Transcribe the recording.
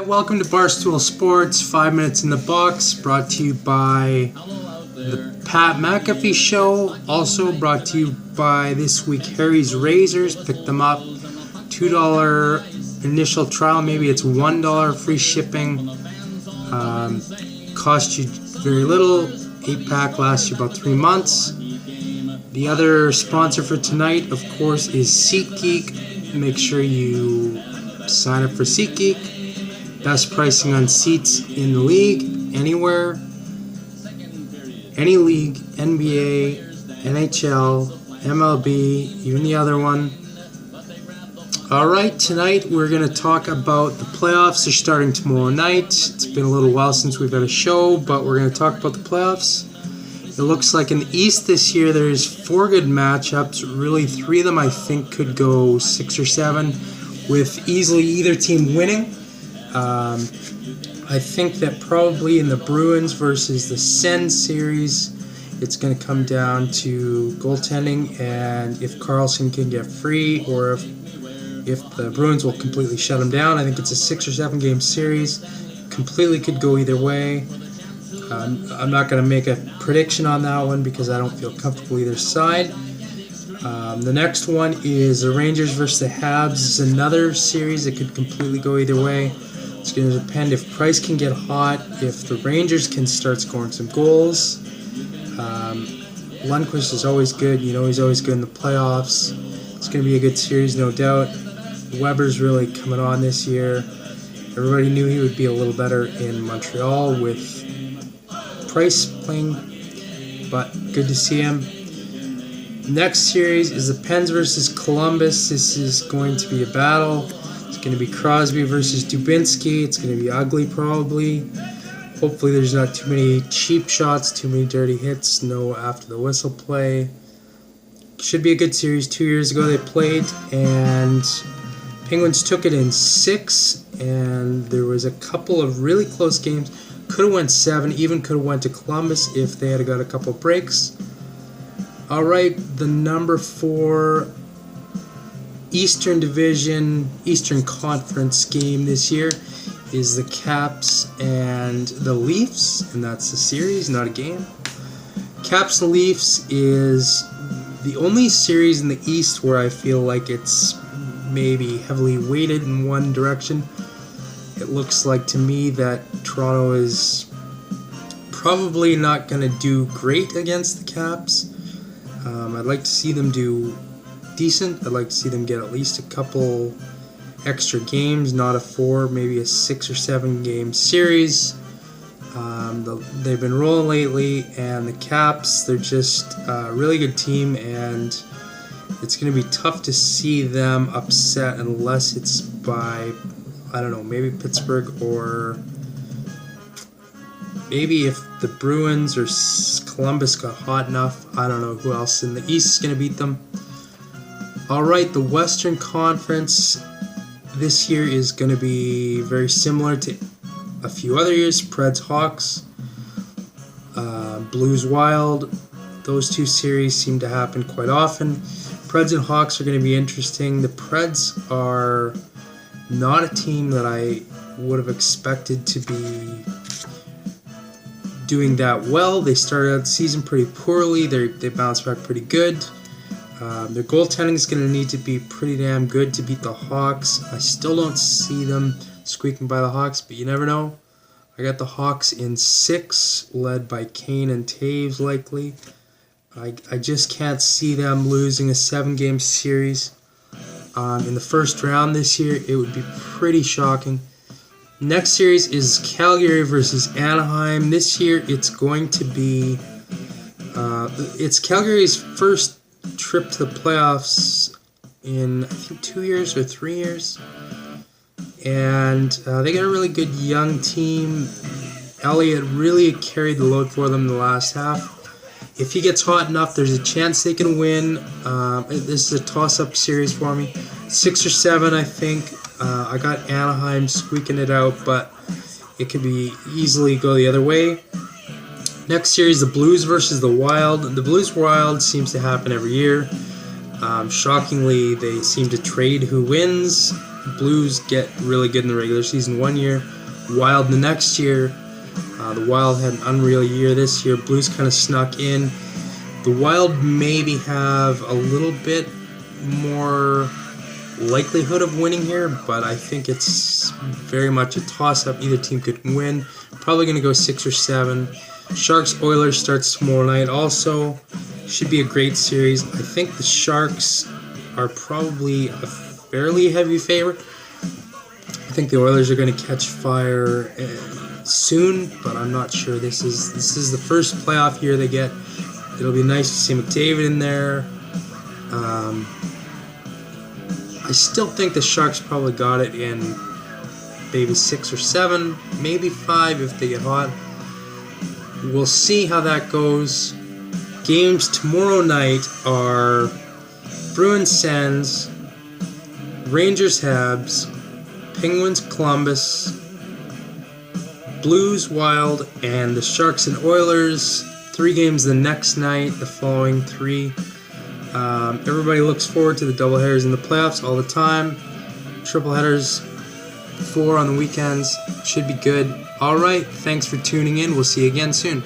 Welcome to Barstool Sports, 5 minutes in the box, brought to you by the McAfee Show, also brought to you by this week Harry's Razors. Pick them up, $2 initial trial, maybe it's $1 free shipping, cost you very little, 8-pack lasts you about 3 months. The other sponsor for tonight, of course, is SeatGeek. Make sure you sign up for SeatGeek. Best pricing on seats in the league, anywhere, any league, NBA, NHL, MLB, even the other one. Alright, tonight we're going to talk about the playoffs. They're starting tomorrow night. It's been a little while since we've had a show, but we're going to talk about the playoffs. It looks like in the East this year there's 4 good matchups. Really, 3 of them I think could go 6 or 7, with easily either team winning. I think that probably in the Bruins versus the Sens series, it's going to come down to goaltending and if Carlson can get free, or if the Bruins will completely shut him down. I think it's a 6 or 7 game series. Completely could go either way. I'm not going to make a prediction on that one because I don't feel comfortable either side. The next one is the Rangers versus the Habs. It's another series that could completely go either way. It's going to depend if Price can get hot, if the Rangers can start scoring some goals. Lundqvist is always good. You know he's always good in the playoffs. It's going to be a good series, no doubt. Weber's really coming on this year. Everybody knew he would be a little better in Montreal with Price playing, but good to see him. Next series is the Pens versus Columbus. This is going to be a battle. It's going to be Crosby versus Dubinsky. It's going to be ugly probably. Hopefully there's not too many cheap shots, too many dirty hits, no after the whistle play. Should be a good series. 2 years ago they played, and Penguins took it in 6, and there was a couple of really close games. Could have went 7, even could have went to Columbus if they had got a couple breaks. Alright, the number 4 Eastern Division, Eastern Conference game this year is the Caps and the Leafs, and that's a series, not a game. Caps and Leafs is the only series in the East where I feel like it's maybe heavily weighted in one direction. It looks like to me that Toronto is probably not going to do great against the Caps. I'd like to see them do decent. I'd like to see them get at least a couple extra games, not a 4, maybe a 6 or 7 game series. They've been rolling lately, and the Caps, they're just a really good team, and it's going to be tough to see them upset unless it's by, I don't know, maybe Pittsburgh, or maybe if the Bruins or Columbus got hot enough. I don't know who else in the East is going to beat them. Alright, the Western Conference this year is going to be very similar to a few other years. Preds Hawks, Blues Wild. Those 2 series seem to happen quite often. Preds and Hawks are going to be interesting. The Preds are not a team that I would have expected to be doing that well. They started out the season pretty poorly. They bounced back pretty good. Their goaltending is going to need to be pretty damn good to beat the Hawks. I still don't see them squeaking by the Hawks, but you never know. I got the Hawks in 6, led by Kane and Taves likely. I just can't see them losing a 7-game series. In the first round this year, it would be pretty shocking. Next series is Calgary versus Anaheim. This year, it's going to be it's Calgary's first trip to the playoffs in, I think, 2 years or 3 years. And they got a really good young team. Elliott really carried the load for them in the last half. If he gets hot enough, there's a chance they can win. This is a toss-up series for me. 6 or 7, I think. I got Anaheim squeaking it out, but it could be easily go the other way. Next series, the Blues versus the Wild. The Blues Wild seems to happen every year. Shockingly, they seem to trade who wins. Blues get really good in the regular season one year, Wild the next year. The Wild had an unreal year this year. Blues kind of snuck in. The Wild maybe have a little bit more likelihood of winning here, but I think it's very much a toss-up. Either team could win. Probably going to go 6 or 7. Sharks-Oilers starts tomorrow night also. Should be a great series. I think the Sharks are probably a fairly heavy favorite. I think the Oilers are going to catch fire soon, but I'm not sure. This is the first playoff year they get. It'll be nice to see McDavid in there. I still think the Sharks probably got it in maybe 6 or 7, maybe 5 if they get hot. We'll see how that goes. Games tomorrow night are Bruins Sens, Rangers Habs, Penguins Columbus, Blues Wild, and the Sharks and Oilers. 3 games the next night, the following 3. Everybody looks forward to the doubleheaders in the playoffs all the time. Triple headers, 4 on the weekends. Should be good. Alright, thanks for tuning in. We'll see you again soon.